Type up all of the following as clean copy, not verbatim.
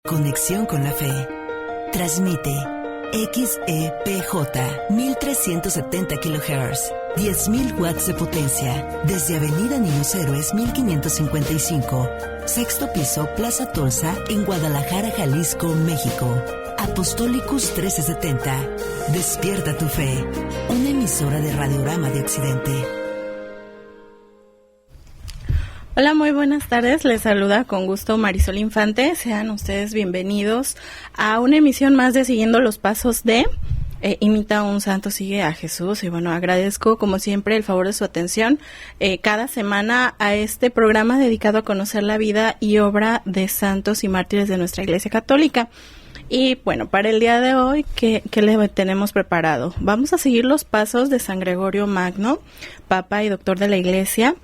Conexión con la fe. Transmite XEPJ 1370 kHz, 10.000 watts de potencia, desde Avenida Niños Héroes 1555, sexto piso, Plaza Tolsa, en Guadalajara, Jalisco, México. Apostolicus 1370. Despierta tu fe. Una emisora de Radiorama de Occidente. Hola, muy buenas tardes. Les saluda con gusto Marisol Infante. Sean ustedes bienvenidos a una emisión más de Siguiendo los Pasos de Imita a un Santo, Sigue a Jesús. Y bueno, agradezco como siempre el favor de su atención cada semana a este programa dedicado a conocer la vida y obra de santos y mártires de nuestra Iglesia Católica. Y bueno, para el día de hoy, ¿qué le tenemos preparado? Vamos a seguir los pasos de San Gregorio Magno, Papa y Doctor de la Iglesia.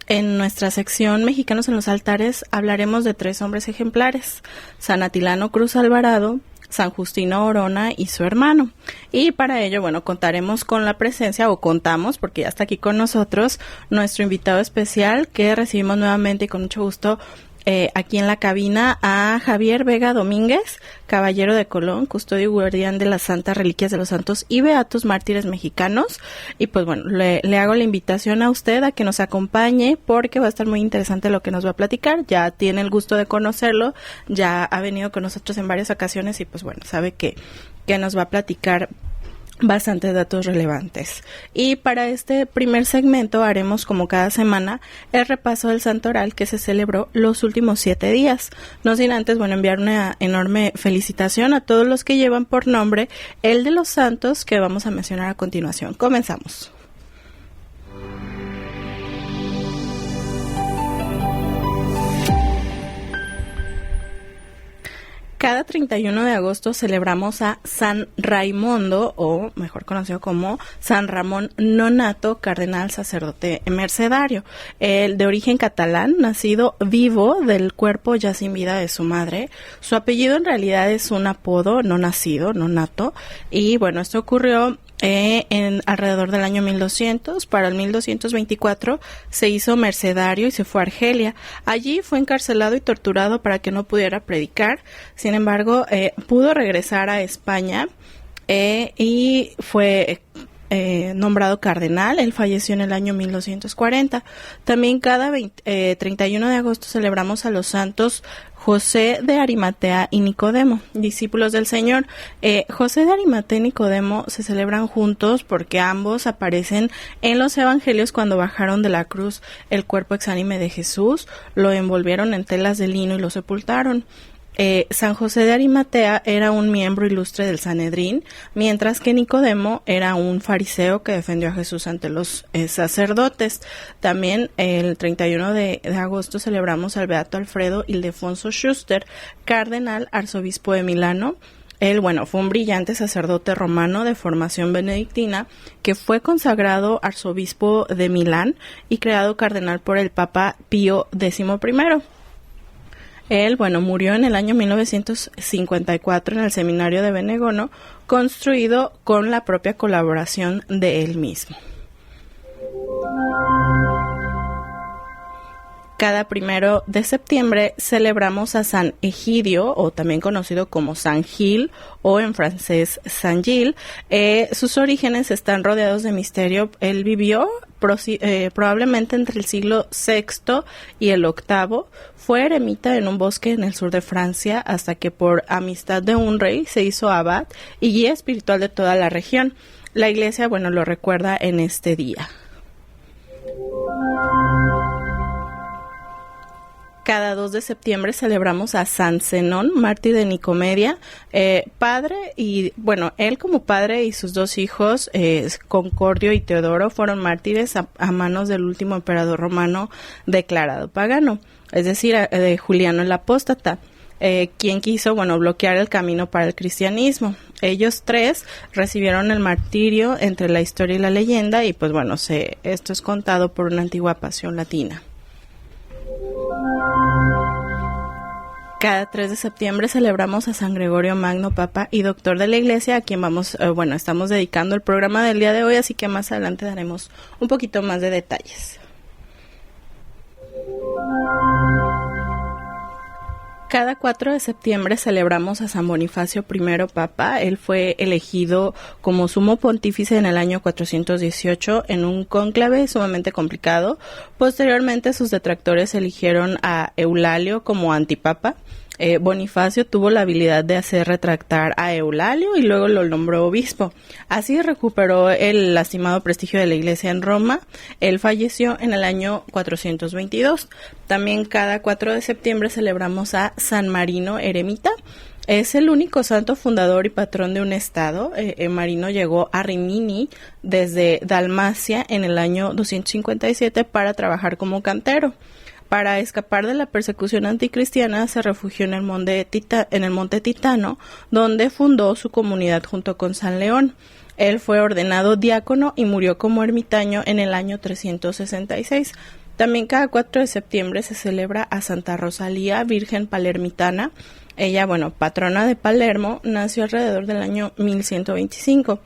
En nuestra sección Mexicanos en los Altares hablaremos de 3 hombres ejemplares: San Atilano Cruz Alvarado, San Justino Orona y su hermano. Y para ello, bueno, contaremos con la presencia, o contamos, porque ya está aquí con nosotros, nuestro invitado especial que recibimos nuevamente y con mucho gusto aquí en la cabina, a Javier Vega Domínguez, caballero de Colón, custodio y guardián de las santas reliquias de los santos y beatos mártires mexicanos. Y pues bueno, le hago la invitación a usted a que nos acompañe, porque va a estar muy interesante lo que nos va a platicar. Ya tiene el gusto de conocerlo, ya ha venido con nosotros en varias ocasiones y pues bueno, sabe que nos va a platicar bastantes datos relevantes. Y para este primer segmento haremos, como cada semana, el repaso del santoral que se celebró los últimos 7 días. No sin antes, bueno, enviar una enorme felicitación a todos los que llevan por nombre el de los santos que vamos a mencionar a continuación. Comenzamos. Cada 31 de agosto celebramos a San Raimundo, o mejor conocido como San Ramón Nonato, cardenal sacerdote mercedario. El de origen catalán, nacido vivo del cuerpo ya sin vida de su madre. Su apellido en realidad es un apodo, no nacido, Nonato. Y bueno, esto ocurrió en alrededor del año 1200. Para el 1224 se hizo mercedario y se fue a Argelia. Allí fue encarcelado y torturado para que no pudiera predicar. Sin embargo, pudo regresar a España y fue nombrado cardenal. Él falleció en el año 1240. También cada 31 de agosto celebramos a los santos José de Arimatea y Nicodemo, discípulos del Señor. José de Arimatea y Nicodemo se celebran juntos porque ambos aparecen en los evangelios cuando bajaron de la cruz el cuerpo exánime de Jesús, lo envolvieron en telas de lino y lo sepultaron. San José de Arimatea era un miembro ilustre del Sanedrín, mientras que Nicodemo era un fariseo que defendió a Jesús ante los sacerdotes. También el 31 de agosto celebramos al beato Alfredo Ildefonso Schuster, cardenal arzobispo de Milano. Él, bueno, fue un brillante sacerdote romano de formación benedictina que fue consagrado arzobispo de Milán y creado cardenal por el Papa Pío XI. Él, bueno, murió en el año 1954 en el seminario de Benegono, construido con la propia colaboración de él mismo. Cada 1 de septiembre celebramos a San Egidio, o también conocido como San Gil, o en francés San Gil. Sus orígenes están rodeados de misterio. Él vivió probablemente entre el siglo VI y el VIII. Fue eremita en un bosque en el sur de Francia hasta que por amistad de un rey se hizo abad y guía espiritual de toda la región. La Iglesia, bueno, lo recuerda en este día. Cada 2 de septiembre celebramos a San Zenón, mártir de Nicomedia, padre, y bueno, él como padre y sus 2 hijos, Concordio y Teodoro, fueron mártires a manos del último emperador romano declarado pagano, es decir, de Juliano el Apóstata, quien quiso, bueno, bloquear el camino para el cristianismo. Ellos 3 recibieron el martirio entre la historia y la leyenda, y pues bueno, esto es contado por una antigua pasión latina. Cada 3 de septiembre celebramos a San Gregorio Magno, Papa y Doctor de la Iglesia, a quien estamos dedicando el programa del día de hoy, así que más adelante daremos un poquito más de detalles. Cada 4 de septiembre celebramos a San Bonifacio I, Papa. Él fue elegido como sumo pontífice en el año 418 en un cónclave sumamente complicado. Posteriormente, sus detractores eligieron a Eulalio como antipapa. Bonifacio tuvo la habilidad de hacer retractar a Eulalio y luego lo nombró obispo. Así recuperó el lastimado prestigio de la Iglesia en Roma. Él falleció en el año 422. También cada 4 de septiembre celebramos a San Marino Eremita. Es el único santo fundador y patrón de un estado. Marino llegó a Rimini desde Dalmacia en el año 257 para trabajar como cantero. Para escapar de la persecución anticristiana, se refugió en el monte Titano, donde fundó su comunidad junto con San León. Él fue ordenado diácono y murió como ermitaño en el año 366. También cada 4 de septiembre se celebra a Santa Rosalía, Virgen Palermitana. Ella, patrona de Palermo, nació alrededor del año 1125.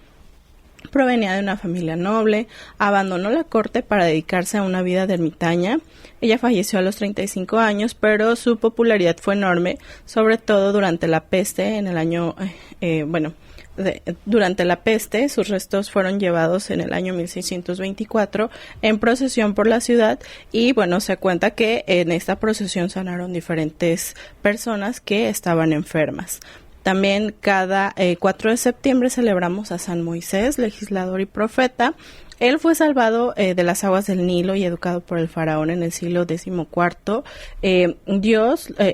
Provenía de una familia noble, abandonó la corte para dedicarse a una vida de ermitaña. Ella falleció a los 35 años, pero su popularidad fue enorme, sobre todo durante la peste en el año, durante la peste. Sus restos fueron llevados en el año 1624 en procesión por la ciudad y se cuenta que en esta procesión sanaron diferentes personas que estaban enfermas. También cada 4 de septiembre celebramos a San Moisés, legislador y profeta. Él fue salvado de las aguas del Nilo y educado por el faraón en el siglo XIV.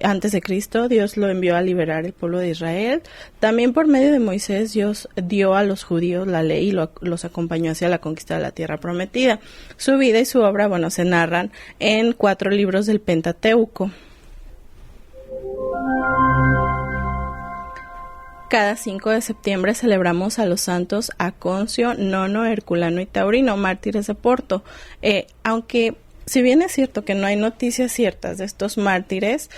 Antes de Cristo, Dios lo envió a liberar el pueblo de Israel. También por medio de Moisés, Dios dio a los judíos la ley y los acompañó hacia la conquista de la tierra prometida. Su vida y su obra, se narran en 4 libros del Pentateuco. Cada 5 de septiembre celebramos a los santos Aconcio, Nono, Herculano y Taurino, mártires de Porto. Aunque si bien es cierto que no hay noticias ciertas de estos mártires,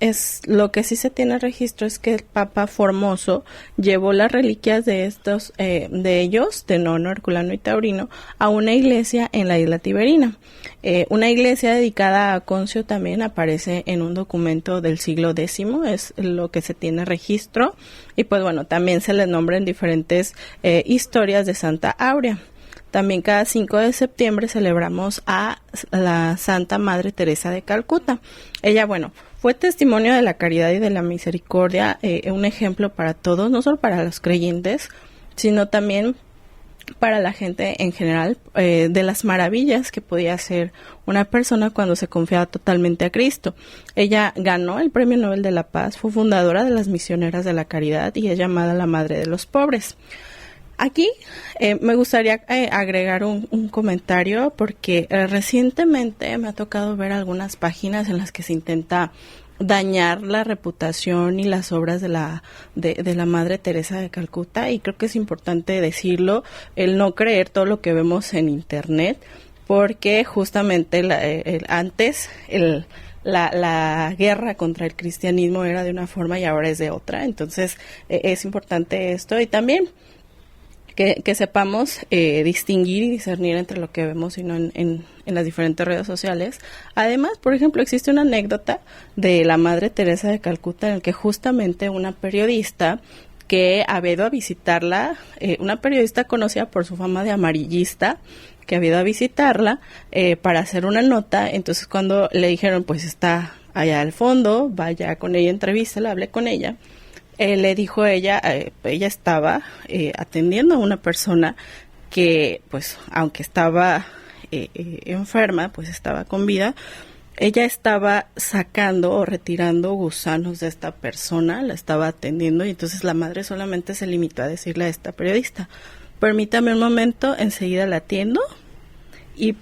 es lo que sí se tiene registro es que el Papa Formoso llevó las reliquias de estos de ellos, de Nono, Herculano y Taurino, a una iglesia en la isla Tiberina. Una iglesia dedicada a Aconcio también aparece en un documento del siglo X, es lo que se tiene registro, y también se les nombra en diferentes historias de Santa Áurea. También cada 5 de septiembre celebramos a la Santa Madre Teresa de Calcuta. Ella, fue testimonio de la caridad y de la misericordia, un ejemplo para todos, no solo para los creyentes, sino también para la gente en general, de las maravillas que podía hacer una persona cuando se confiaba totalmente a Cristo. Ella ganó el Premio Nobel de la Paz, fue fundadora de las Misioneras de la Caridad y es llamada la Madre de los Pobres. Aquí me gustaría agregar un comentario porque recientemente me ha tocado ver algunas páginas en las que se intenta dañar la reputación y las obras de la Madre Teresa de Calcuta, y creo que es importante decirlo, el no creer todo lo que vemos en internet, porque justamente la guerra contra el cristianismo era de una forma y ahora es de otra. Entonces es importante esto, y también que sepamos distinguir y discernir entre lo que vemos y no en las diferentes redes sociales. Además, por ejemplo, existe una anécdota de la Madre Teresa de Calcuta en el que justamente una periodista que había ido a visitarla, una periodista conocida por su fama de amarillista, que había ido a visitarla para hacer una nota. Entonces cuando le dijeron, pues está allá al fondo, vaya con ella, entrevístala, hable con ella. Le dijo a ella, ella estaba atendiendo a una persona que, pues, aunque estaba enferma, pues estaba con vida. Ella estaba sacando o retirando gusanos de esta persona, la estaba atendiendo, y entonces la madre solamente se limitó a decirle a esta periodista: permítame un momento, enseguida la atiendo.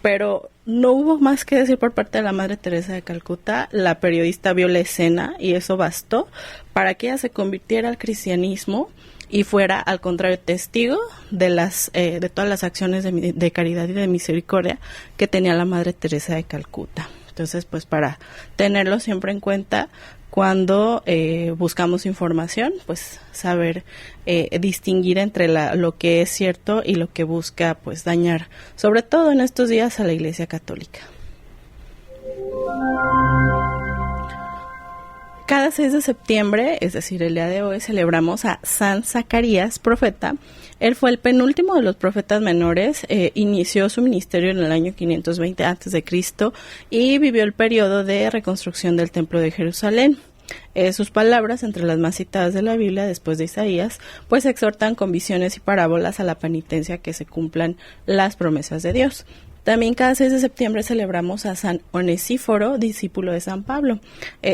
Pero no hubo más que decir por parte de la Madre Teresa de Calcuta. La periodista vio la escena y eso bastó para que ella se convirtiera al cristianismo y fuera, al contrario, testigo de todas las acciones de caridad y de misericordia que tenía la Madre Teresa de Calcuta. Entonces, pues para tenerlo siempre en cuenta cuando buscamos información, pues saber distinguir entre lo que es cierto y lo que busca, pues, dañar, sobre todo en estos días, a la Iglesia Católica. Cada 6 de septiembre, es decir, el día de hoy, celebramos a San Zacarías, profeta. Él fue el penúltimo de los profetas menores, inició su ministerio en el año 520 a.C. y vivió el periodo de reconstrucción del Templo de Jerusalén. Sus palabras, entre las más citadas de la Biblia después de Isaías, pues exhortan con visiones y parábolas a la penitencia, que se cumplan las promesas de Dios. También cada 6 de septiembre celebramos a San Onesíforo, discípulo de San Pablo.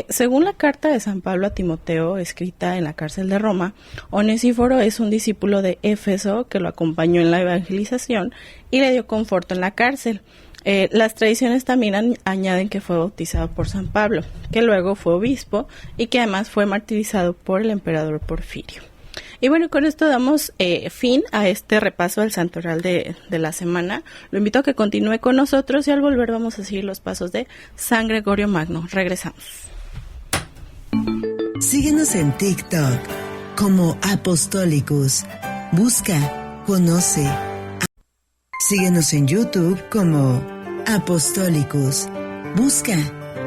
Según la carta de San Pablo a Timoteo, escrita en la cárcel de Roma, Onesíforo es un discípulo de Éfeso que lo acompañó en la evangelización y le dio conforto en la cárcel. Las tradiciones también añaden que fue bautizado por San Pablo, que luego fue obispo y que además fue martirizado por el emperador Porfirio. Y bueno, con esto damos fin a este repaso del santoral de la semana. Lo invito a que continúe con nosotros y al volver vamos a seguir los pasos de San Gregorio Magno. Regresamos. Síguenos en TikTok como Apostolicus. Busca, conoce. Síguenos en YouTube como Apostolicus. Busca,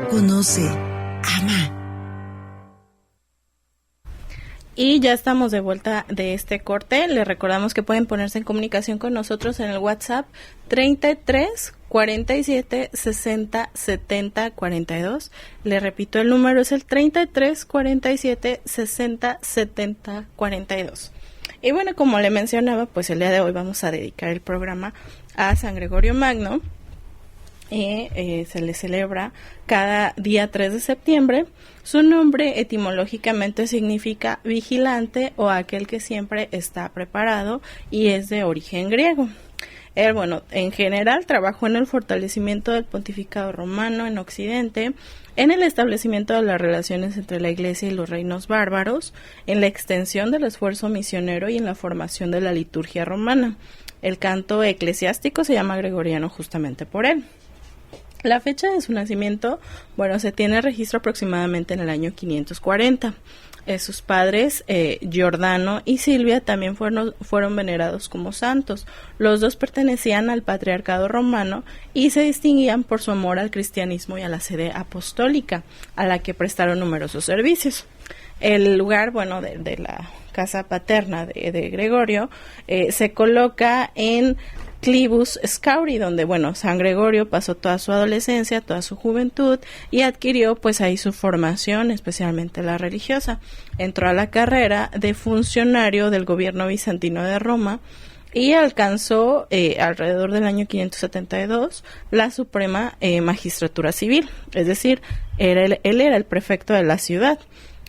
conoce, ama. Y ya estamos de vuelta de este corte. Les recordamos que pueden ponerse en comunicación con nosotros en el WhatsApp 33 47 60 70 42. Les repito, el número es el 33 47 60 70 42. Y bueno, como le mencionaba, pues el día de hoy vamos a dedicar el programa a San Gregorio Magno. Se le celebra cada día 3 de septiembre. Su nombre etimológicamente significa vigilante o aquel que siempre está preparado y es de origen griego. Él, en general trabajó en el fortalecimiento del pontificado romano en Occidente, en el establecimiento de las relaciones entre la Iglesia y los reinos bárbaros, en la extensión del esfuerzo misionero y en la formación de la liturgia romana. El canto eclesiástico se llama gregoriano justamente por él. La fecha de su nacimiento, se tiene registro aproximadamente en el año 540. Sus padres, Giordano y Silvia, también fueron venerados como santos. Los dos pertenecían al patriarcado romano y se distinguían por su amor al cristianismo y a la sede apostólica, a la que prestaron numerosos servicios. El lugar, de la casa paterna de Gregorio, se coloca en Clivus Scauri, donde, San Gregorio pasó toda su adolescencia, toda su juventud y adquirió, ahí su formación, especialmente la religiosa. Entró a la carrera de funcionario del gobierno bizantino de Roma y alcanzó, alrededor del año 572, la suprema magistratura civil, es decir, él era el prefecto de la ciudad.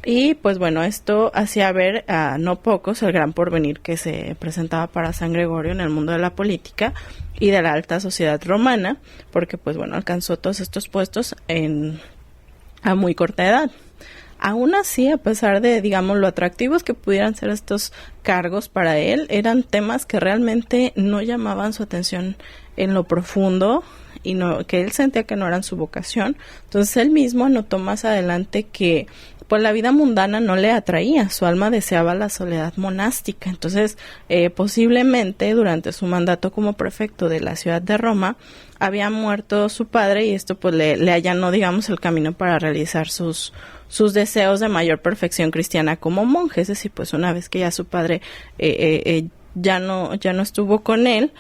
Y esto hacía ver a no pocos el gran porvenir que se presentaba para San Gregorio en el mundo de la política y de la alta sociedad romana, porque alcanzó todos estos puestos a muy corta edad. Aún así, a pesar de, lo atractivos que pudieran ser estos cargos para él, eran temas que realmente no llamaban su atención en lo profundo y que él sentía que no eran su vocación. Entonces él mismo anotó más adelante que la vida mundana no le atraía, su alma deseaba la soledad monástica. Entonces, posiblemente durante su mandato como prefecto de la ciudad de Roma, había muerto su padre y esto le allanó, el camino para realizar sus deseos de mayor perfección cristiana como monje. Es decir, una vez que ya su padre ya no estuvo con él,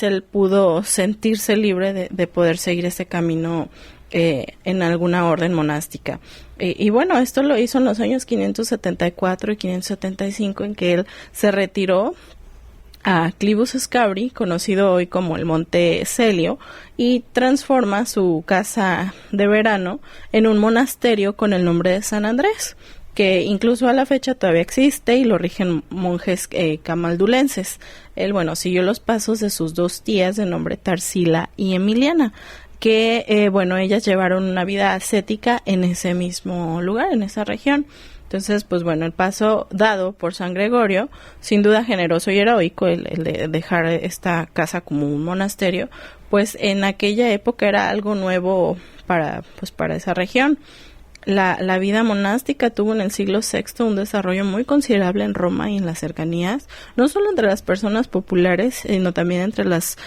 él pudo sentirse libre de poder seguir ese camino en alguna orden monástica. Esto lo hizo en los años 574 y 575, en que él se retiró a Clivus Scauri, conocido hoy como el Monte Celio, y transforma su casa de verano en un monasterio con el nombre de San Andrés, que incluso a la fecha todavía existe y lo rigen monjes camaldulenses. Él, siguió los pasos de sus dos tías de nombre Tarsila y Emiliana, que, ellas llevaron una vida ascética en ese mismo lugar, en esa región. Entonces, el paso dado por San Gregorio, sin duda generoso y heroico, el de dejar esta casa como un monasterio, en aquella época era algo nuevo para esa región. La vida monástica tuvo en el siglo VI un desarrollo muy considerable en Roma y en las cercanías, no solo entre las personas populares, sino también entre las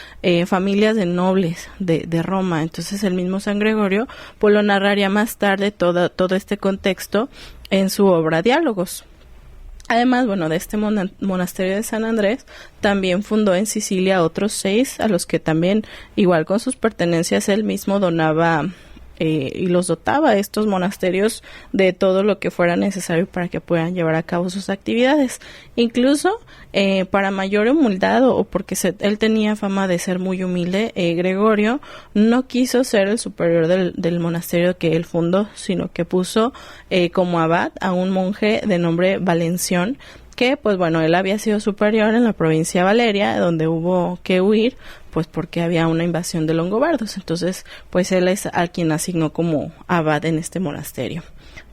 familias de nobles de Roma. Entonces el mismo San Gregorio pues lo narraría más tarde todo este contexto en su obra Diálogos. Además, bueno, de este monasterio de San Andrés, también fundó en Sicilia otros 6, a los que también, igual con sus pertenencias, él mismo donaba y los dotaba a estos monasterios de todo lo que fuera necesario para que puedan llevar a cabo sus actividades. Incluso para mayor humildad o porque él tenía fama de ser muy humilde, Gregorio no quiso ser el superior del monasterio que él fundó, sino que puso como abad a un monje de nombre Valención, que pues bueno, él había sido superior en la provincia Valeria, donde hubo que huir, pues porque había una invasión de longobardos. Entonces, pues él es a quien asignó como abad en este monasterio.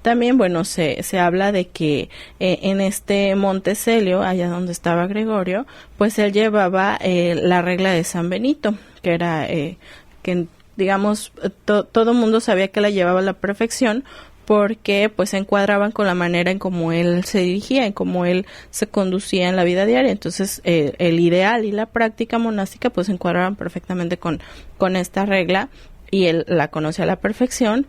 También, bueno, se habla de que en este Monte Celio, allá donde estaba Gregorio, pues él llevaba la regla de San Benito, que era que, digamos, todo el mundo sabía que la llevaba a la perfección, porque pues se encuadraban con la manera en cómo él se dirigía, en cómo él se conducía en la vida diaria. Entonces el ideal y la práctica monástica pues se encuadraban perfectamente con esta regla, y él la conoce a la perfección.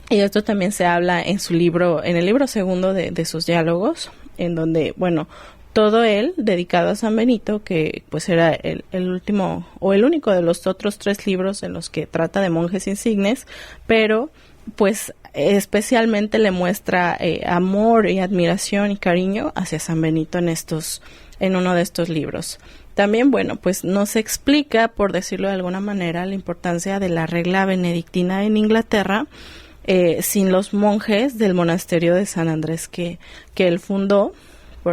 Y esto también se habla en su libro, en el libro segundo de sus diálogos, en donde, bueno, todo él dedicado a San Benito, que pues era el último o el único de los otros 3 libros en los que trata de monjes insignes, pero pues especialmente le muestra amor y admiración y cariño hacia San Benito en uno de estos libros. También, bueno, pues nos explica, por decirlo de alguna manera, la importancia de la regla benedictina en Inglaterra, sin los monjes del monasterio de San Andrés que él fundó,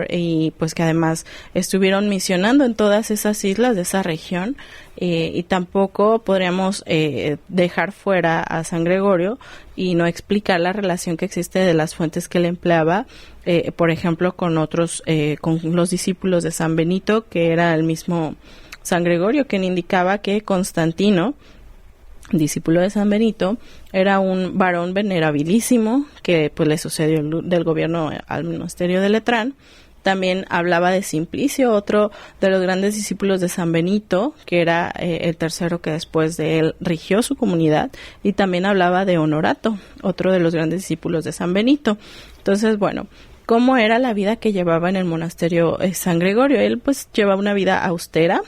y pues que además estuvieron misionando en todas esas islas de esa región, y tampoco podríamos dejar fuera a San Gregorio y no explicar la relación que existe de las fuentes que él empleaba, por ejemplo, con los discípulos de San Benito, que era el mismo San Gregorio, quien indicaba que Constantino, discípulo de San Benito, era un varón venerabilísimo que pues le sucedió del gobierno al monasterio de Letrán. También hablaba de Simplicio, otro de los grandes discípulos de San Benito, que era el tercero que después de él rigió su comunidad, y también hablaba de Honorato, otro de los grandes discípulos de San Benito. Entonces, bueno, ¿cómo era la vida que llevaba en el monasterio San Gregorio? Él pues llevaba una vida austera,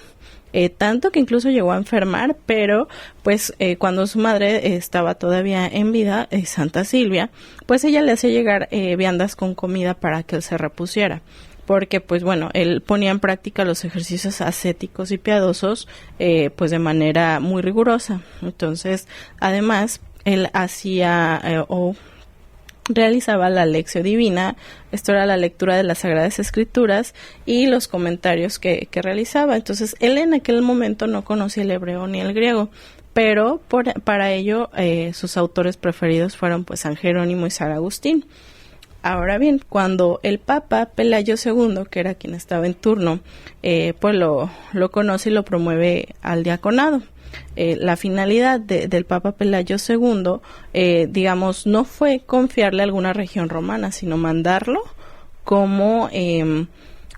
tanto que incluso llegó a enfermar, pero pues cuando su madre estaba todavía en vida, Santa Silvia, pues ella le hacía llegar viandas con comida para que él se repusiera, porque pues bueno, él ponía en práctica los ejercicios ascéticos y piadosos pues de manera muy rigurosa. Entonces, además, él hacía realizaba la lección divina, esto era la lectura de las Sagradas Escrituras y los comentarios que realizaba. Entonces, él en aquel momento no conocía el hebreo ni el griego, pero para ello sus autores preferidos fueron pues San Jerónimo y San Agustín. Ahora bien, cuando el Papa Pelayo II, que era quien estaba en turno, pues lo conoce y lo promueve al diaconado. La finalidad del Papa Pelayo II, digamos, no fue confiarle a alguna región romana, sino mandarlo como,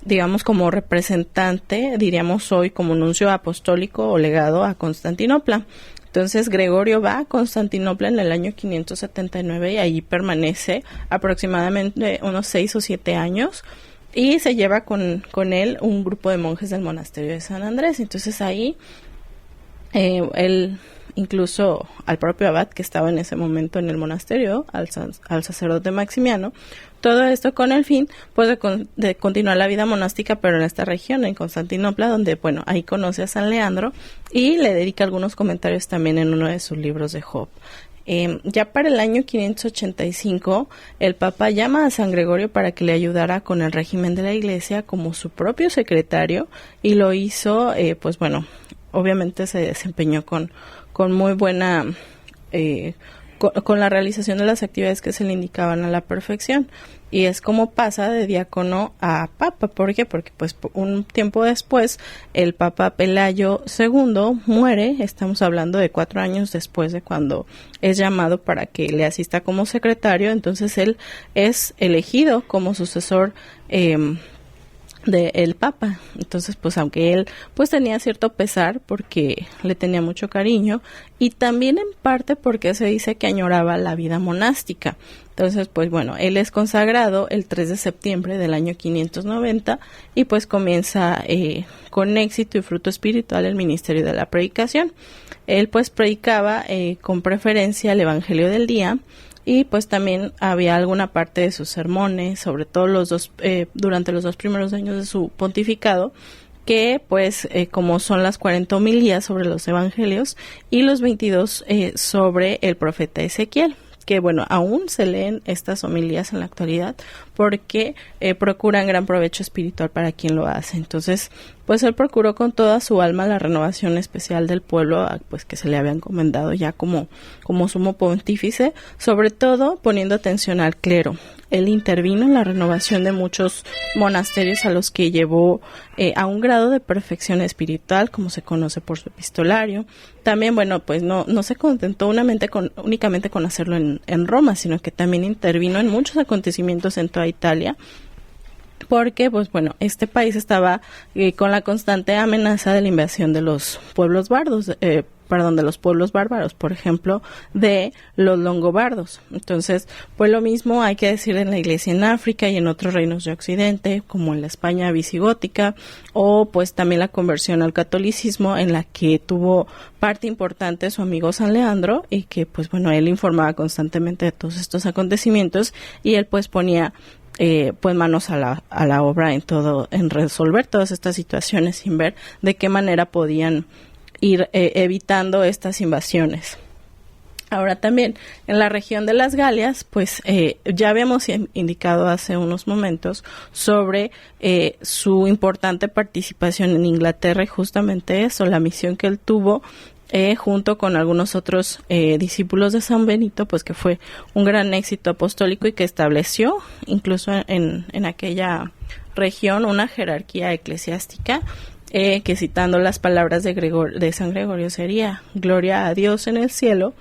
digamos, como representante, diríamos hoy, como nuncio apostólico o legado a Constantinopla. Entonces Gregorio va a Constantinopla en el año 579 y allí permanece aproximadamente unos 6 o 7 años. Y se lleva con él un grupo de monjes del monasterio de San Andrés. Entonces ahí él, incluso al propio abad que estaba en ese momento en el monasterio, al sacerdote Maximiano, todo esto con el fin pues de continuar la vida monástica, pero en esta región, en Constantinopla, donde bueno, ahí conoce a San Leandro y le dedica algunos comentarios también en uno de sus libros de Job. Ya para el año 585, el Papa llama a San Gregorio para que le ayudara con el régimen de la Iglesia como su propio secretario, y lo hizo, pues bueno, obviamente se desempeñó con muy buena, con la realización de las actividades que se le indicaban a la perfección. y es como pasa de diácono a papa. ¿Por qué? Porque pues un tiempo después el papa Pelayo II muere. Estamos hablando de 4 años después de cuando es llamado para que le asista como secretario. Entonces él es elegido como sucesor del Papa. Entonces, pues aunque él pues tenía cierto pesar porque le tenía mucho cariño, y también en parte porque se dice que añoraba la vida monástica. Entonces, pues bueno, él es consagrado el 3 de septiembre del año 590 y pues comienza con éxito y fruto espiritual el ministerio de la predicación. Él pues predicaba con preferencia el Evangelio del día, y pues también había alguna parte de sus sermones, sobre todo durante los 2 primeros años de su pontificado, que pues como son las 40 homilías sobre los evangelios y los 22 sobre el profeta Ezequiel, que bueno, aún se leen estas homilías en la actualidad porque procuran gran provecho espiritual para quien lo hace. Entonces, pues él procuró con toda su alma la renovación especial del pueblo, pues que se le había encomendado ya como sumo pontífice, sobre todo poniendo atención al clero. Él intervino en la renovación de muchos monasterios a los que llevó a un grado de perfección espiritual, como se conoce por su epistolario. También, bueno, pues no se contentó únicamente con hacerlo en Roma, sino que también intervino en muchos acontecimientos en toda Italia, porque pues bueno, este país estaba con la constante amenaza de la invasión de los pueblos bárbaros, por ejemplo, de los longobardos. Entonces, pues lo mismo hay que decir en la Iglesia en África y en otros reinos de Occidente, como en la España visigótica, o pues también la conversión al catolicismo, en la que tuvo parte importante su amigo San Leandro, y que pues bueno, él informaba constantemente de todos estos acontecimientos, y él pues ponía pues manos a la obra en resolver todas estas situaciones, sin ver de qué manera podían ir evitando estas invasiones. Ahora también en la región de las Galias, pues ya habíamos indicado hace unos momentos sobre su importante participación en Inglaterra, y justamente eso, la misión que él tuvo junto con algunos otros discípulos de San Benito, pues que fue un gran éxito apostólico y que estableció incluso en aquella región una jerarquía eclesiástica, que citando las palabras de San Gregorio sería: gloria a Dios en el cielo,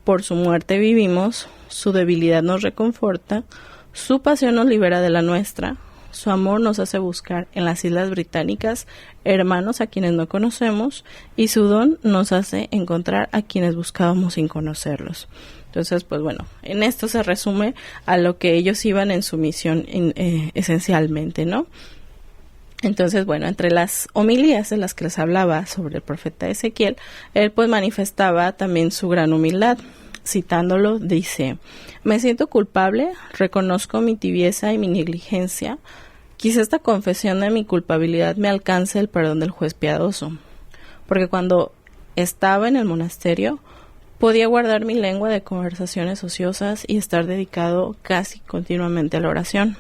por su muerte vivimos, su debilidad nos reconforta, su pasión nos libera de la nuestra, su amor nos hace buscar en las Islas Británicas hermanos a quienes no conocemos, y su don nos hace encontrar a quienes buscábamos sin conocerlos. Entonces, pues bueno, en esto se resume a lo que ellos iban en su misión esencialmente, ¿no? Entonces, bueno, entre las homilías de las que les hablaba sobre el profeta Ezequiel, él pues manifestaba también su gran humildad. Citándolo, dice: me siento culpable, reconozco mi tibieza y mi negligencia. Quizá esta confesión de mi culpabilidad me alcance el perdón del juez piadoso, porque cuando estaba en el monasterio podía guardar mi lengua de conversaciones ociosas y estar dedicado casi continuamente a la oración.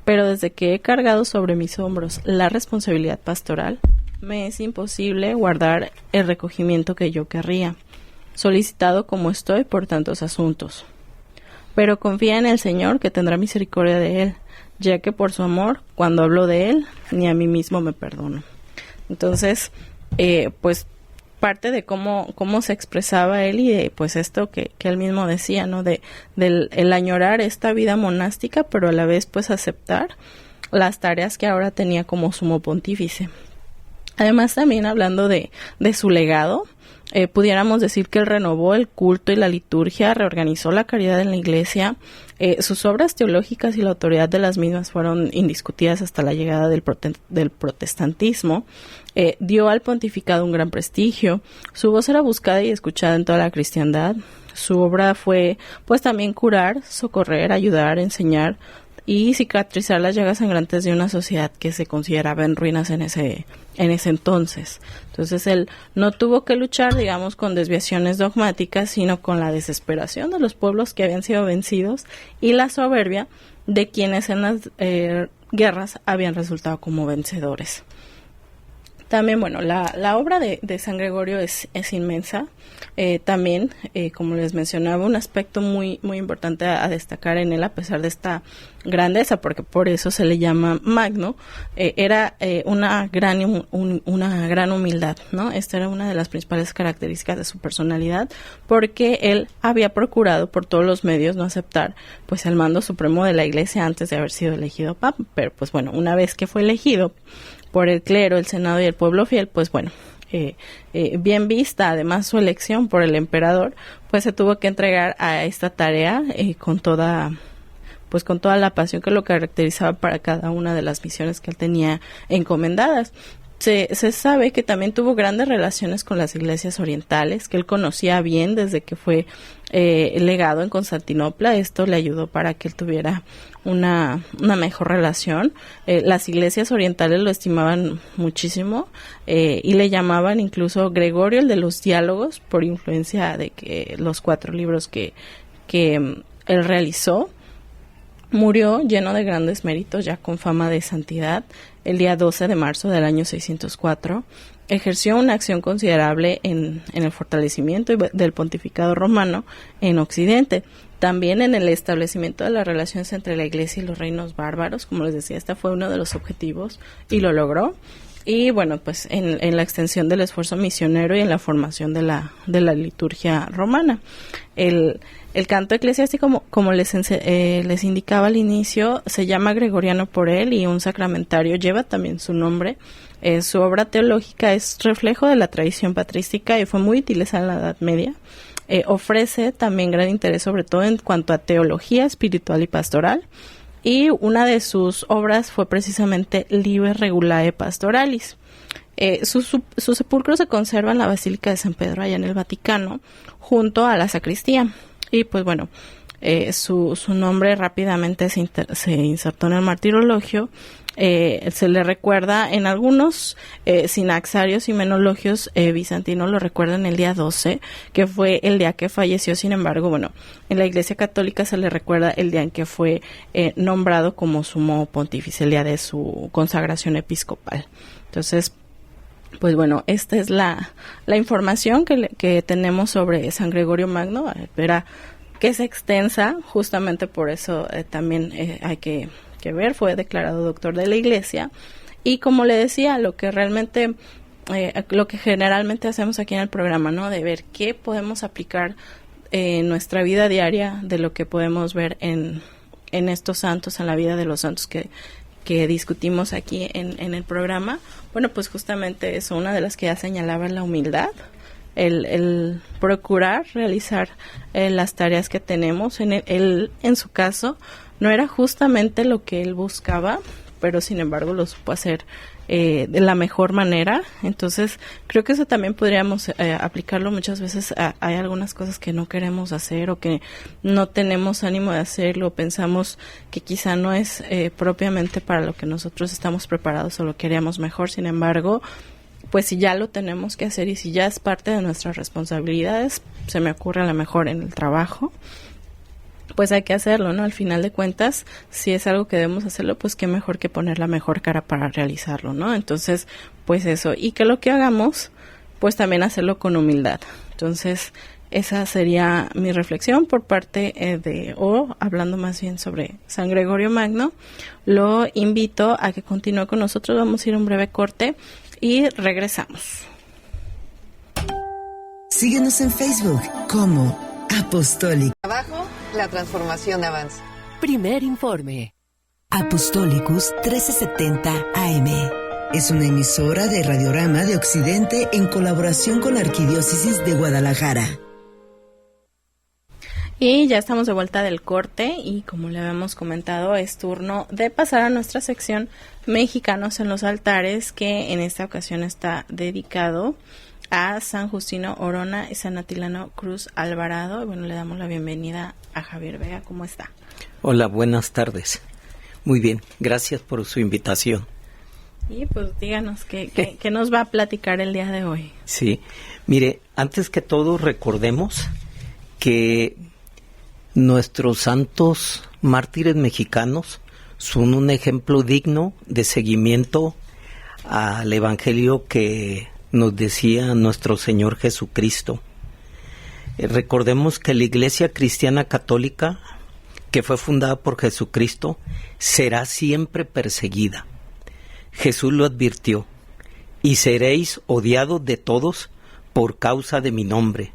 Pero desde que he cargado sobre mis hombros la responsabilidad pastoral, me es imposible guardar el recogimiento que yo querría, solicitado como estoy por tantos asuntos. Pero confía en el Señor, que tendrá misericordia de él, ya que por su amor, cuando hablo de él, ni a mí mismo me perdono. Entonces, pues parte de cómo se expresaba él, y de pues esto que él mismo decía, ¿no? del añorar esta vida monástica, pero a la vez pues aceptar las tareas que ahora tenía como sumo pontífice. Además, también hablando de su legado, pudiéramos decir que él renovó el culto y la liturgia, reorganizó la caridad en la Iglesia. Sus obras teológicas y la autoridad de las mismas fueron indiscutidas hasta la llegada del protestantismo. Dio al pontificado un gran prestigio. Su voz era buscada y escuchada en toda la cristiandad. Su obra fue pues también curar, socorrer, ayudar, enseñar y cicatrizar las llagas sangrantes de una sociedad que se consideraba en ruinas en ese entonces. Entonces él no tuvo que luchar, digamos, con desviaciones dogmáticas, sino con la desesperación de los pueblos que habían sido vencidos y la soberbia de quienes en las guerras habían resultado como vencedores. También, bueno, la obra de San Gregorio es inmensa. También, como les mencionaba, un aspecto muy, muy importante a destacar en él, a pesar de esta grandeza, porque por eso se le llama magno, era una gran humildad, ¿no? Esta era una de las principales características de su personalidad, porque él había procurado por todos los medios no aceptar pues el mando supremo de la Iglesia antes de haber sido elegido papa, pero pues bueno, una vez que fue elegido por el clero, el senado y el pueblo fiel, pues bueno, bien vista además su elección por el emperador, pues se tuvo que entregar a esta tarea con toda la pasión que lo caracterizaba para cada una de las misiones que él tenía encomendadas. Se sabe que también tuvo grandes relaciones con las iglesias orientales, que él conocía bien desde que fue legado en Constantinopla. Esto le ayudó para que él tuviera una mejor relación. Las iglesias orientales lo estimaban muchísimo y le llamaban incluso Gregorio el de los diálogos, por influencia de que los 4 libros que él realizó. Murió lleno de grandes méritos, ya con fama de santidad, el día 12 de marzo del año 604. Ejerció una acción considerable en el fortalecimiento del pontificado romano en Occidente. También en el establecimiento de las relaciones entre la Iglesia y los reinos bárbaros. Como les decía, este fue uno de los objetivos y lo logró. Y bueno, pues en la extensión del esfuerzo misionero y en la formación de la liturgia romana. El canto eclesiástico, como les indicaba al inicio, se llama gregoriano por él, y un sacramentario lleva también su nombre. Su obra teológica es reflejo de la tradición patrística y fue muy utilizada en la Edad Media. Ofrece también gran interés, sobre todo en cuanto a teología espiritual y pastoral. Y una de sus obras fue precisamente Liber Regulae Pastoralis. Su sepulcro se conserva en la Basílica de San Pedro, allá en el Vaticano, junto a la sacristía. Y pues bueno, su nombre rápidamente se insertó en el martirologio. Se le recuerda en algunos sinaxarios y menologios bizantinos, lo recuerdan el día 12, que fue el día que falleció. Sin embargo, bueno, en la Iglesia Católica se le recuerda el día en que fue nombrado como sumo pontífice, el día de su consagración episcopal. Entonces, pues bueno, esta es la información que tenemos sobre San Gregorio Magno. Verá que es extensa, justamente por eso también hay que ver, fue declarado doctor de la Iglesia. Y como le decía, lo que generalmente hacemos aquí en el programa, ¿no? De ver qué podemos aplicar en nuestra vida diaria, de lo que podemos ver en estos santos, en la vida de los santos que discutimos aquí en el programa. Bueno, pues justamente eso, una de las que ya señalaba, la humildad, el procurar realizar las tareas que tenemos. En su caso, no era justamente lo que él buscaba, pero sin embargo lo supo hacer de la mejor manera. Entonces, creo que eso también podríamos aplicarlo. Muchas veces hay algunas cosas que no queremos hacer o que no tenemos ánimo de hacerlo, pensamos que quizá no es propiamente para lo que nosotros estamos preparados o lo que haríamos mejor. Sin embargo, pues si ya lo tenemos que hacer y si ya es parte de nuestras responsabilidades, se me ocurre a lo mejor en el trabajo, pues hay que hacerlo, ¿no? Al final de cuentas, si es algo que debemos hacerlo, pues qué mejor que poner la mejor cara para realizarlo, ¿no? Entonces, pues eso, y que lo que hagamos, pues también hacerlo con humildad. Entonces, esa sería mi reflexión por parte hablando más bien sobre San Gregorio Magno. Lo invito a que continúe con nosotros. Vamos a ir a un breve corte y regresamos. Síguenos en Facebook como Apostólico. Abajo, la transformación avanza. Primer informe. Apostolicus 1370 AM. Es una emisora de Radiorama de Occidente en colaboración con la Arquidiócesis de Guadalajara. Y ya estamos de vuelta del corte y como le habíamos comentado, es turno de pasar a nuestra sección Mexicanos en los Altares, que en esta ocasión está dedicado a San Justino Orona y San Atilano Cruz Alvarado. Y bueno, le damos la bienvenida a Javier Vega. ¿Cómo está? Hola, buenas tardes. Muy bien, gracias por su invitación. Y pues díganos, ¿qué nos va a platicar el día de hoy? Sí, mire, antes que todo recordemos que nuestros santos mártires mexicanos son un ejemplo digno de seguimiento al Evangelio que nos decía nuestro Señor Jesucristo. Recordemos que la Iglesia Cristiana Católica, que fue fundada por Jesucristo, será siempre perseguida. Jesús lo advirtió: y seréis odiados de todos por causa de mi nombre,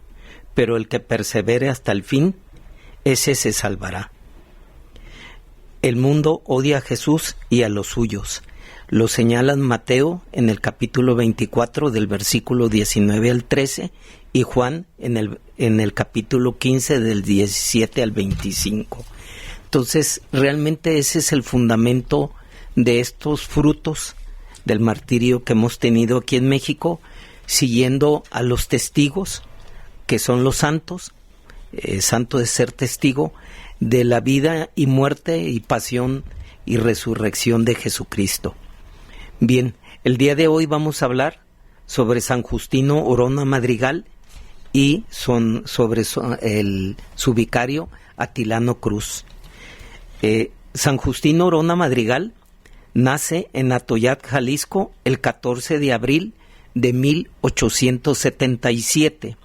pero el que persevere hasta el fin, ese se salvará. El mundo odia a Jesús y a los suyos. Lo señalan Mateo en el capítulo 24 del versículo 19 al 13 y Juan en el capítulo 15 del 17 al 25. Entonces, realmente ese es el fundamento de estos frutos del martirio que hemos tenido aquí en México, siguiendo a los testigos, que son los santos. Santo es ser testigo de la vida y muerte y pasión y resurrección de Jesucristo. Bien, el día de hoy vamos a hablar sobre San Justino Orona Madrigal y sobre su vicario Atilano Cruz. San Justino Orona Madrigal nace en Atoyac, Jalisco, el 14 de abril de 1877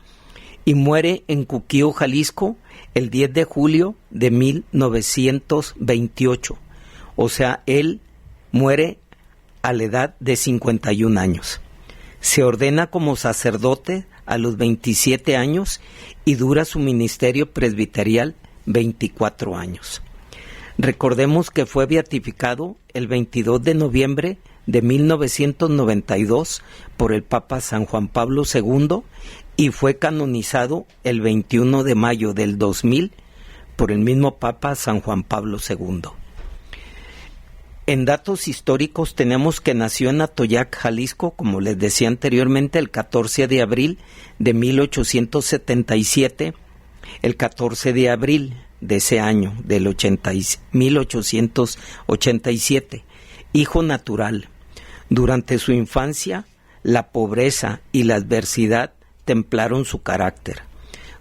y muere en Cuquío, Jalisco, el 10 de julio de 1928. O sea, él muere a la edad de 51 años. Se ordena como sacerdote a los 27 años y dura su ministerio presbiterial 24 años. Recordemos que fue beatificado el 22 de noviembre de 1992 por el Papa San Juan Pablo II y fue canonizado el 21 de mayo del 2000 por el mismo Papa San Juan Pablo II. En datos históricos tenemos que nació en Atoyac, Jalisco, como les decía anteriormente, el 14 de abril de 1877, el 14 de abril de ese año, del 1887, hijo natural. Durante su infancia, la pobreza y la adversidad templaron su carácter.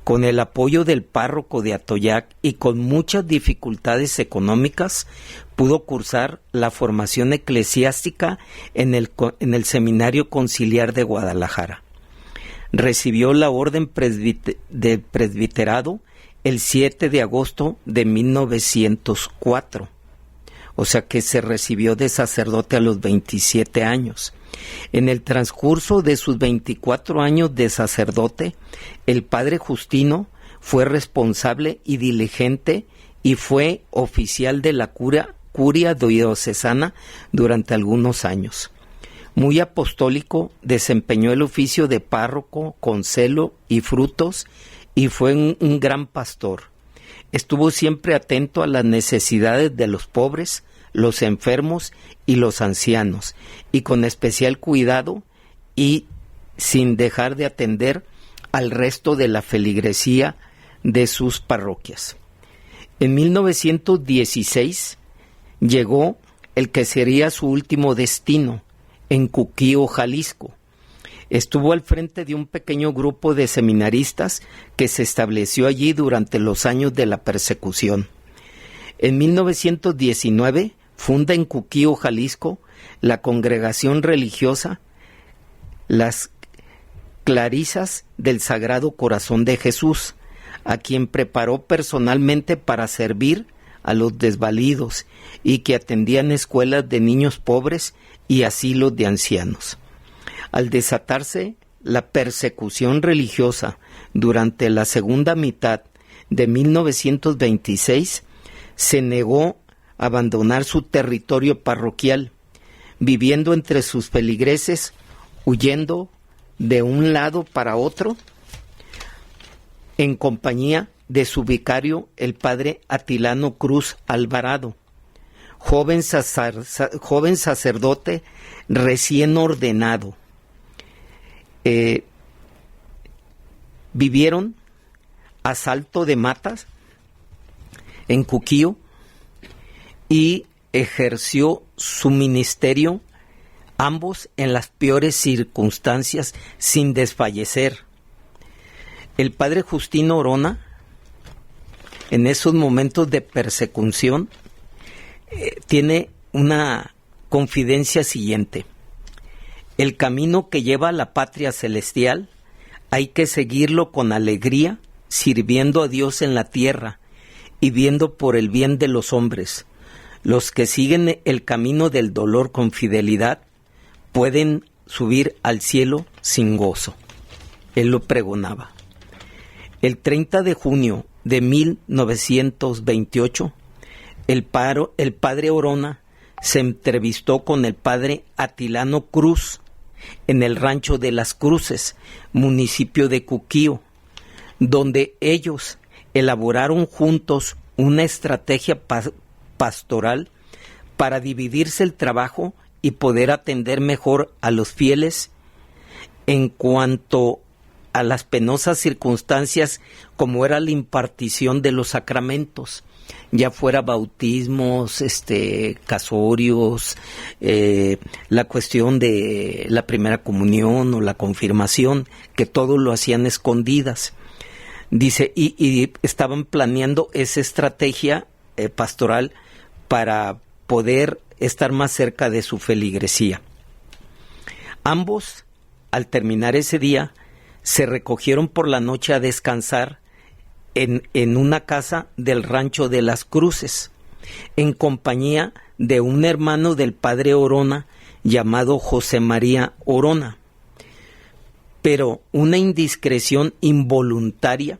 Con el apoyo del párroco de Atoyac y con muchas dificultades económicas, pudo cursar la formación eclesiástica en el Seminario Conciliar de Guadalajara. Recibió la orden de presbiterado el 7 de agosto de 1904. O sea que se recibió de sacerdote a los 27 años. En el transcurso de sus 24 años de sacerdote, el padre Justino fue responsable y diligente y fue oficial de la curia diocesana durante algunos años. Muy apostólico, desempeñó el oficio de párroco con celo y frutos y fue un gran pastor. Estuvo siempre atento a las necesidades de los pobres, los enfermos y los ancianos, y con especial cuidado y sin dejar de atender al resto de la feligresía de sus parroquias. En 1916 llegó el que sería su último destino, en Cuquío, Jalisco. Estuvo al frente de un pequeño grupo de seminaristas que se estableció allí durante los años de la persecución. En 1919 funda en Cuquío, Jalisco, la congregación religiosa Las Clarisas del Sagrado Corazón de Jesús, a quien preparó personalmente para servir a los desvalidos y que atendían escuelas de niños pobres y asilos de ancianos. Al desatarse la persecución religiosa durante la segunda mitad de 1926, se negó a abandonar su territorio parroquial, viviendo entre sus feligreses, huyendo de un lado para otro, en compañía de su vicario, el padre Atilano Cruz Alvarado, joven sacerdote recién ordenado. Vivieron a Salto de Matas, en Cuquío, y ejerció su ministerio, ambos en las peores circunstancias, sin desfallecer. El padre Justino Orona, en esos momentos de persecución, tiene una confidencia siguiente. El camino que lleva a la patria celestial hay que seguirlo con alegría, sirviendo a Dios en la tierra y viendo por el bien de los hombres. Los que siguen el camino del dolor con fidelidad pueden subir al cielo sin gozo. Él lo pregonaba. El 30 de junio de 1928, el padre Orona se entrevistó con el padre Atilano Cruz en el rancho de Las Cruces, municipio de Cuquío, donde ellos elaboraron juntos una estrategia pastoral para dividirse el trabajo y poder atender mejor a los fieles en cuanto a las penosas circunstancias como era la impartición de los sacramentos, ya fuera bautismos, casorios, la cuestión de la primera comunión o la confirmación, que todo lo hacían escondidas. Dice, y estaban planeando esa estrategia pastoral para poder estar más cerca de su feligresía. Ambos, al terminar ese día, se recogieron por la noche a descansar en una casa del rancho de Las Cruces, en compañía de un hermano del padre Orona llamado José María Orona. Pero una indiscreción involuntaria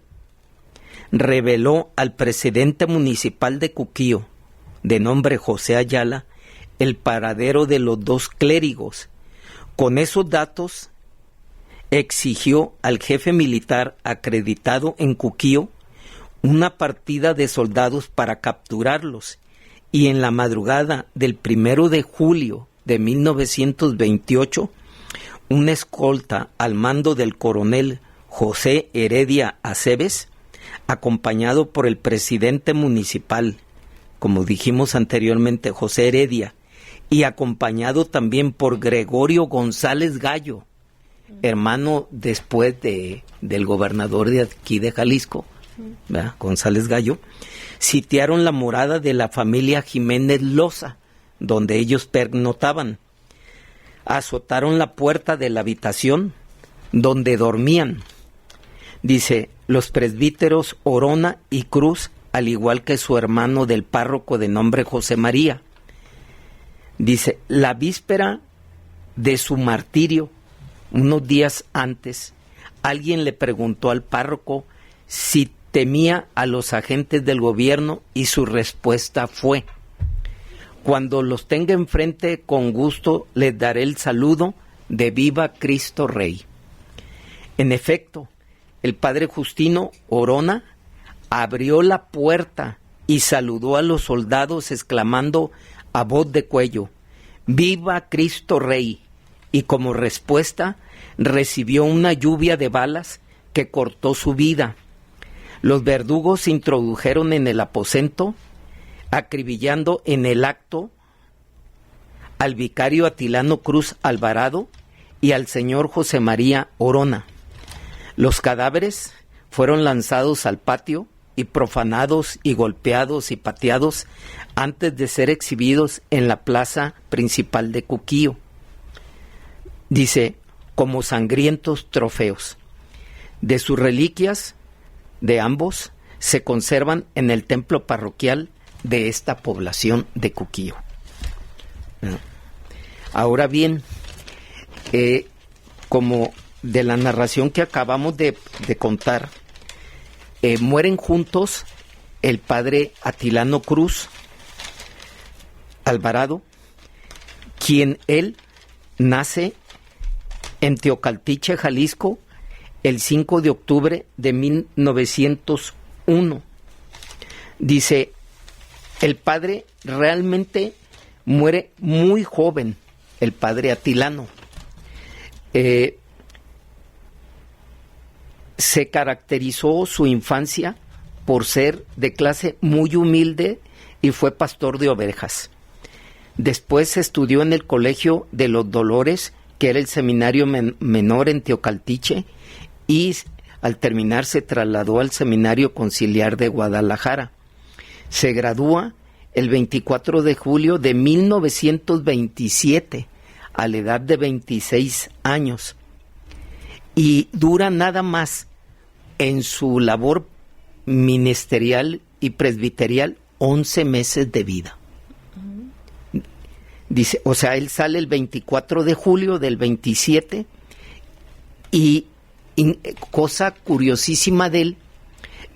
reveló al presidente municipal de Cuquío, de nombre José Ayala, el paradero de los dos clérigos. Con esos datos, exigió al jefe militar acreditado en Cuquío una partida de soldados para capturarlos, y en la madrugada del 1 de julio de 1928, una escolta al mando del coronel José Heredia Aceves, acompañado por el presidente municipal, como dijimos anteriormente, José Heredia, y acompañado también por Gregorio González Gallo, hermano después del gobernador de aquí de Jalisco, ¿verdad? González Gallo, sitiaron la morada de la familia Jiménez Loza, donde ellos pernotaban. Azotaron la puerta de la habitación donde dormían. Dice, los presbíteros Orona y Cruz, al igual que su hermano del párroco de nombre José María. Dice, la víspera de su martirio, unos días antes, alguien le preguntó al párroco si temía a los agentes del gobierno y su respuesta fue: cuando los tenga enfrente, con gusto les daré el saludo de Viva Cristo Rey. En efecto, el padre Justino Orona abrió la puerta y saludó a los soldados exclamando a voz de cuello: ¡Viva Cristo Rey! Y como respuesta recibió una lluvia de balas que cortó su vida. Los verdugos se introdujeron en el aposento, acribillando en el acto al vicario Atilano Cruz Alvarado y al señor José María Orona. Los cadáveres fueron lanzados al patio y profanados y golpeados y pateados antes de ser exhibidos en la plaza principal de Cuquío. Dice, como sangrientos trofeos. De sus reliquias, de ambos, se conservan en el templo parroquial de esta población de Cuquío. Ahora bien, como de la narración que acabamos de contar, mueren juntos el padre Atilano Cruz Alvarado, quien él nace en Teocaltiche, Jalisco, el 5 de octubre de 1901. Dice, el padre realmente muere muy joven, el padre Atilano. Se caracterizó su infancia por ser de clase muy humilde y fue pastor de ovejas. Después estudió en el Colegio de los Dolores, que era el seminario menor en Teocaltiche, y al terminar se trasladó al Seminario Conciliar de Guadalajara. Se gradúa el 24 de julio de 1927, a la edad de 26 años y dura nada más en su labor ministerial y presbiterial 11 meses de vida. Dice, o sea, él sale el 24 de julio del 27 y cosa curiosísima de él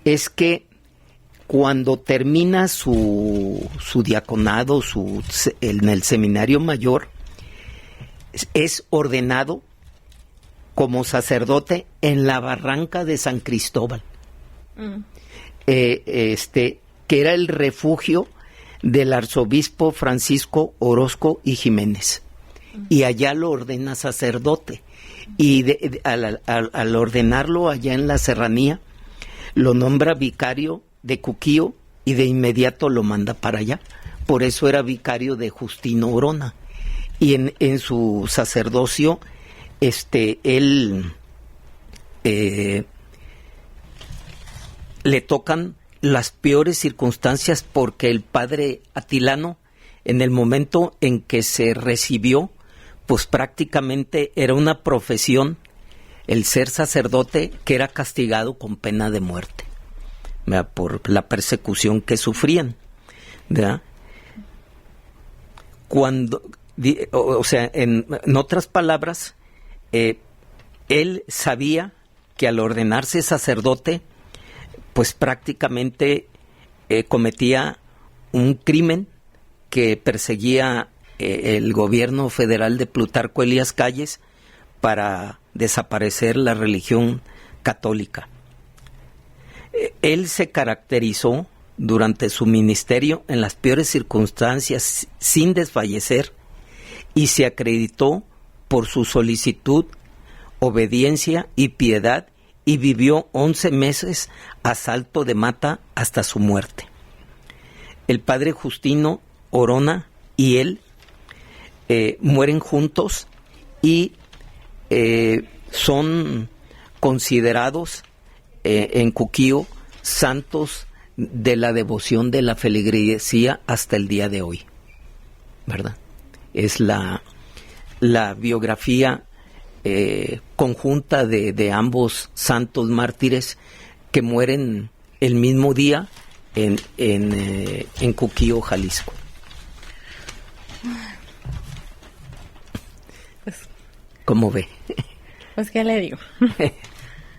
es que cuando termina su diaconado en el seminario mayor, es ordenado como sacerdote en la barranca de San Cristóbal, que era el refugio del arzobispo Francisco Orozco y Jiménez, y allá lo ordena sacerdote, y al ordenarlo allá en la serranía, lo nombra vicario de Cuquío y de inmediato lo manda para allá. Por eso era vicario de Justino Orona, y en su sacerdocio él le tocan las peores circunstancias, porque el padre Atilano, en el momento en que se recibió, pues prácticamente era una profesión el ser sacerdote, que era castigado con pena de muerte, ¿verdad?, por la persecución que sufrían, ¿verdad? Cuando, o sea, en otras palabras, él sabía que al ordenarse sacerdote, pues prácticamente cometía un crimen que perseguía el gobierno federal de Plutarco Elías Calles para desaparecer la religión católica. Él se caracterizó durante su ministerio en las peores circunstancias sin desfallecer, y se acreditó por su solicitud, obediencia y piedad, y vivió 11 meses a salto de mata hasta su muerte. El padre Justino Orona y él mueren juntos y son considerados en Cuquío santos de la devoción de la feligresía hasta el día de hoy, ¿verdad? Es la biografía conjunta de ambos santos mártires que mueren el mismo día en Cuquío, Jalisco. Pues, ¿cómo ve? Pues, ¿qué le digo?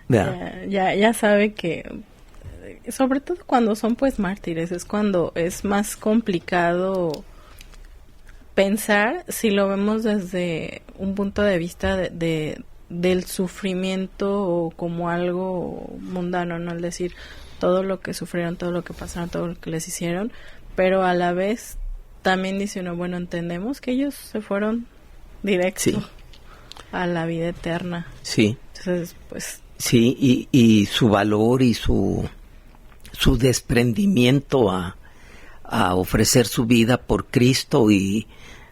ya sabe que, sobre todo cuando son pues mártires, es cuando es más complicado pensar, si lo vemos desde un punto de vista del sufrimiento o como algo mundano, ¿no? Es decir, todo lo que sufrieron, todo lo que pasaron, todo lo que les hicieron, pero a la vez también dice uno, bueno, entendemos que ellos se fueron directo a la vida eterna. Sí. Entonces, pues... Sí, y su valor y su desprendimiento a ofrecer su vida por Cristo y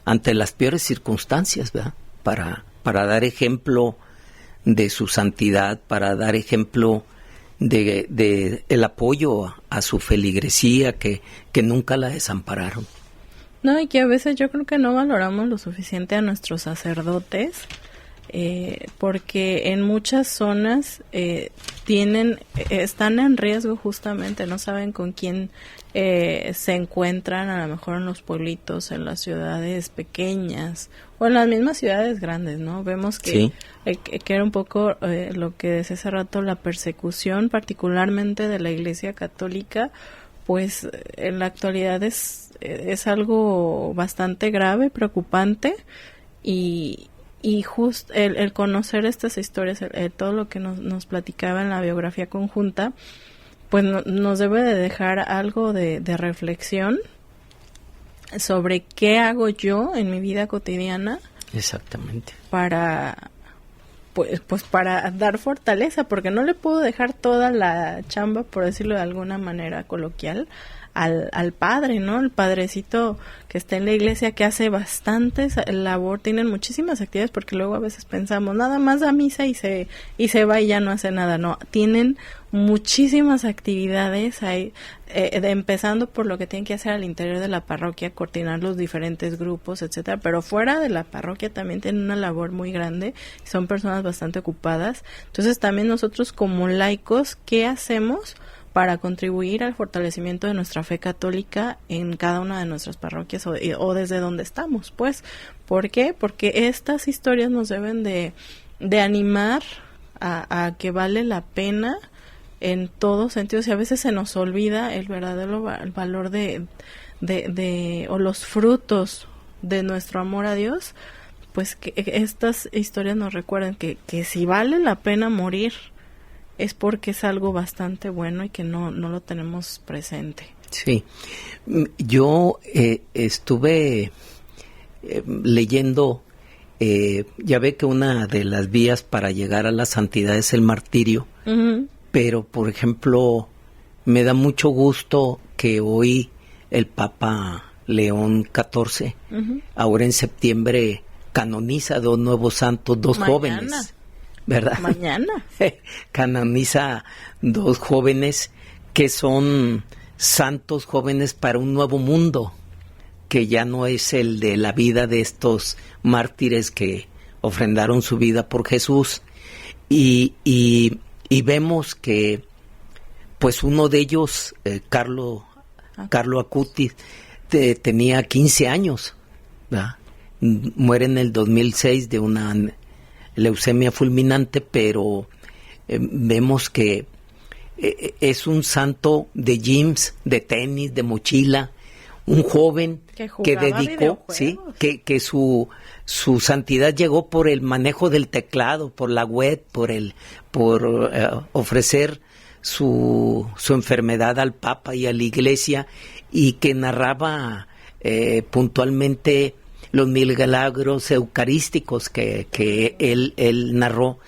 ante las peores circunstancias, ¿verdad? Para dar ejemplo de su santidad, para dar ejemplo de el apoyo a su feligresía, que nunca la desampararon. No, y que a veces yo creo que no valoramos lo suficiente a nuestros sacerdotes, porque en muchas zonas están en riesgo justamente, no saben con quién se encuentran, a lo mejor en los pueblitos, en las ciudades pequeñas o en las mismas ciudades grandes, ¿no? Vemos que era un poco lo que decía hace rato, la persecución particularmente de la Iglesia Católica, pues en la actualidad es algo bastante grave, preocupante, y justo el conocer estas historias, todo lo que nos platicaba en la biografía conjunta, pues nos debe de dejar algo de reflexión sobre qué hago yo en mi vida cotidiana. Exactamente. Para para dar fortaleza, porque no le puedo dejar toda la chamba, por decirlo de alguna manera coloquial, al padre, ¿no? El padrecito que está en la iglesia, que hace bastante labor, tienen muchísimas actividades, porque luego a veces pensamos, nada más da misa y se va y ya no hace nada. No, tienen muchísimas actividades, hay, empezando por lo que tienen que hacer al interior de la parroquia, coordinar los diferentes grupos, etcétera, pero fuera de la parroquia también tienen una labor muy grande, son personas bastante ocupadas. Entonces también nosotros como laicos, ¿qué hacemos para contribuir al fortalecimiento de nuestra fe católica en cada una de nuestras parroquias o desde donde estamos? Pues, ¿por qué? Porque estas historias nos deben de animar a que vale la pena en todos sentidos, y a veces se nos olvida el verdadero valor de o los frutos de nuestro amor a Dios. Pues que estas historias nos recuerdan que si vale la pena morir es porque es algo bastante bueno y que no lo tenemos presente. Sí, yo estuve leyendo, ya ve que una de las vías para llegar a la santidad es el martirio, uh-huh. Pero por ejemplo, me da mucho gusto que hoy el Papa León XIV, uh-huh. Ahora en septiembre, canoniza dos nuevos santos, dos jóvenes, ¿verdad? Mañana. Canoniza dos jóvenes que son santos jóvenes para un nuevo mundo, que ya no es el de la vida de estos mártires que ofrendaron su vida por Jesús. Y vemos que, pues uno de ellos, Carlo Acutis, tenía 15 años, ¿verdad? Muere en el 2006 de una leucemia fulminante, pero vemos que es un santo de gyms, de tenis, de mochila, un joven que dedicó, sí, que su santidad llegó por el manejo del teclado, por la web, por ofrecer su enfermedad al Papa y a la Iglesia, y que narraba puntualmente los milagros eucarísticos que él narró.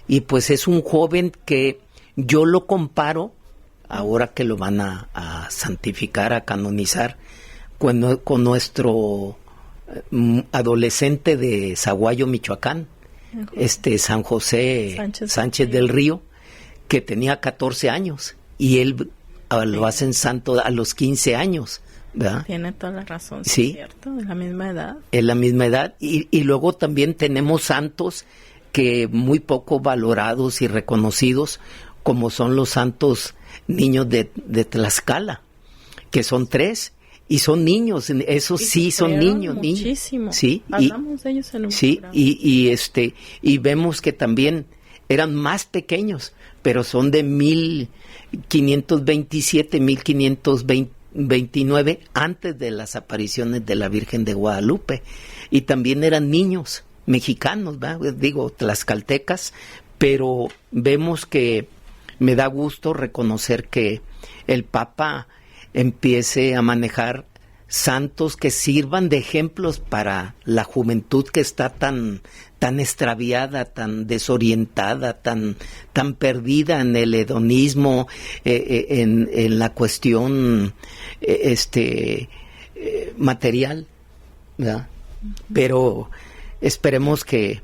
Y pues es un joven que yo lo comparo, ahora que lo van a santificar, a canonizar, con nuestro adolescente de Zaguayo, Michoacán, San José Sánchez del Río, que tenía 14 años, y él lo hacen santo a los 15 años. ¿verdad? Tiene toda la razón, sí, es cierto, de la misma edad. Es la misma edad, y luego también tenemos santos que muy poco valorados y reconocidos, como son los santos niños de Tlaxcala, que son 3, y son niños, esos sí son niños, muchísimo. Sí, hablamos de ellos en un programa. y vemos que también eran más pequeños, pero son de 1527, 1529, antes de las apariciones de la Virgen de Guadalupe, y también eran niños mexicanos, ¿verdad? Digo, tlaxcaltecas, pero vemos que me da gusto reconocer que el Papa empiece a manejar santos que sirvan de ejemplos para la juventud que está tan extraviada, tan desorientada, tan perdida en el hedonismo, en la cuestión material, ¿verdad? Pero esperemos que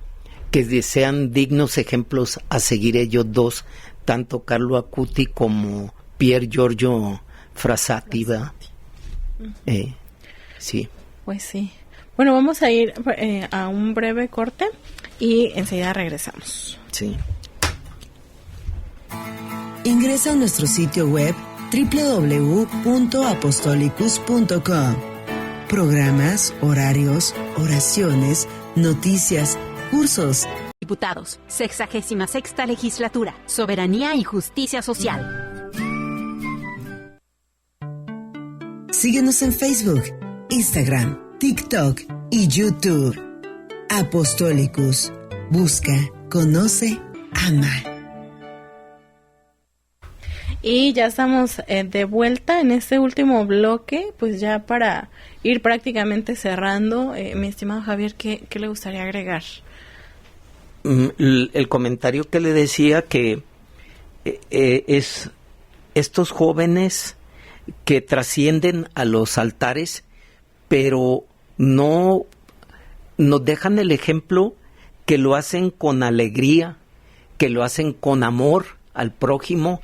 sean dignos ejemplos a seguir ellos dos, tanto Carlo Acutis como Pier Giorgio Frassati, ¿verdad? Sí. Pues sí. Bueno, vamos a ir a un breve corte y enseguida regresamos. Sí. Ingresa a nuestro sitio web www.apostolicus.com. Programas, horarios, oraciones, noticias, cursos. Diputados, 66ª legislatura, soberanía y justicia social. Síguenos en Facebook, Instagram, TikTok y YouTube. Apostolicus. Busca, conoce, ama. Y ya estamos de vuelta en este último bloque, pues ya para ir prácticamente cerrando. Mi estimado Javier, ¿qué le gustaría agregar? El comentario que le decía que estos jóvenes que trascienden a los altares, pero no nos dejan el ejemplo que lo hacen con alegría, que lo hacen con amor al prójimo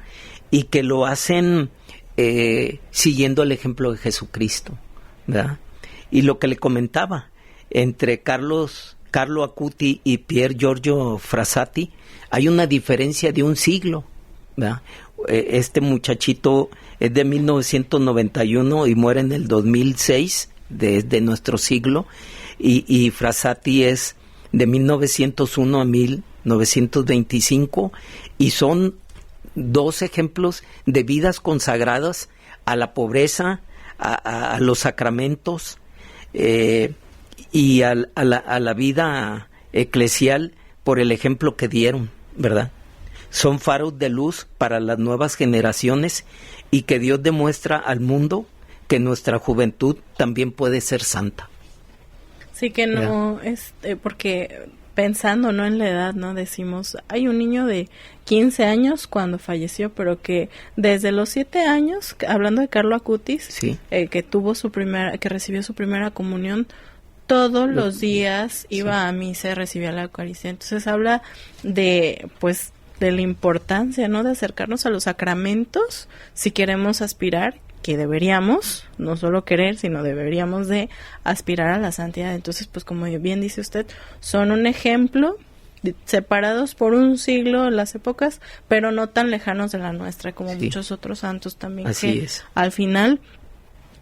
y que lo hacen siguiendo el ejemplo de Jesucristo, ¿verdad? Y lo que le comentaba, entre Carlo Acuti y Pier Giorgio Frassati hay una diferencia de un siglo, ¿verdad? Este muchachito es de 1991 y muere en el 2006, de nuestro siglo, y Frassati es de 1901 a 1925, y son dos ejemplos de vidas consagradas a la pobreza, a los sacramentos y a la vida eclesial por el ejemplo que dieron, ¿verdad? Son faros de luz para las nuevas generaciones y que Dios demuestra al mundo que nuestra juventud también puede ser santa. Sí, que no, porque pensando, ¿no?, en la edad, ¿no? Decimos, hay un niño de 15 años cuando falleció, pero que desde los 7 años, hablando de Carlo Acutis, sí, que recibió su primera comunión, todos los días iba a misa y recibía la Eucaristía. Entonces habla de, pues, de la importancia, ¿no?, de acercarnos a los sacramentos si queremos aspirar, que deberíamos, no solo querer, sino deberíamos de aspirar a la santidad. Entonces, pues como bien dice usted, son un ejemplo, separados por un siglo las épocas, pero no tan lejanos de la nuestra, como sí, muchos otros santos también. Así que es. Al final,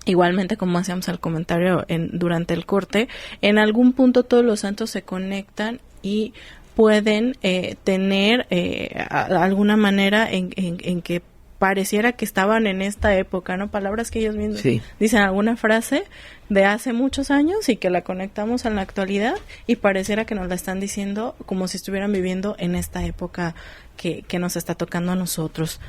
igualmente como hacíamos el comentario durante el corte, en algún punto todos los santos se conectan y pueden tener alguna manera en que pareciera que estaban en esta época, ¿no? Palabras que ellos mismos sí dicen, alguna frase de hace muchos años y que la conectamos a la actualidad y pareciera que nos la están diciendo como si estuvieran viviendo en esta época que nos está tocando a nosotros.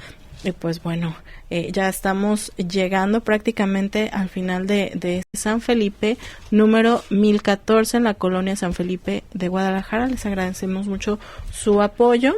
Y pues bueno, ya estamos llegando prácticamente al final de San Felipe, número 1014 en la colonia San Felipe de Guadalajara. Les agradecemos mucho su apoyo.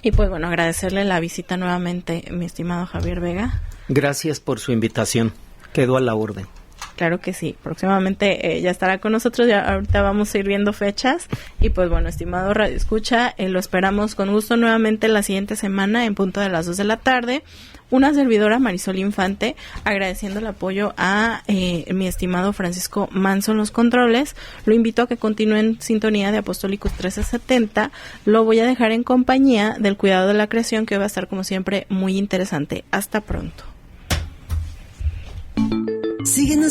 Y pues bueno, agradecerle la visita nuevamente, mi estimado Javier Vega. Gracias por su invitación. Quedo a la orden. Claro que sí. Próximamente ya estará con nosotros. Ya ahorita vamos a ir viendo fechas. Y pues bueno, estimado Radio Escucha, lo esperamos con gusto nuevamente la siguiente semana en punto de las 2 de la tarde. Una servidora, Marisol Infante, agradeciendo el apoyo a mi estimado Francisco Manso en los controles. Lo invito a que continúe en sintonía de Apostólicos 1370. Lo voy a dejar en compañía del cuidado de la creación, que va a estar como siempre muy interesante. Hasta pronto.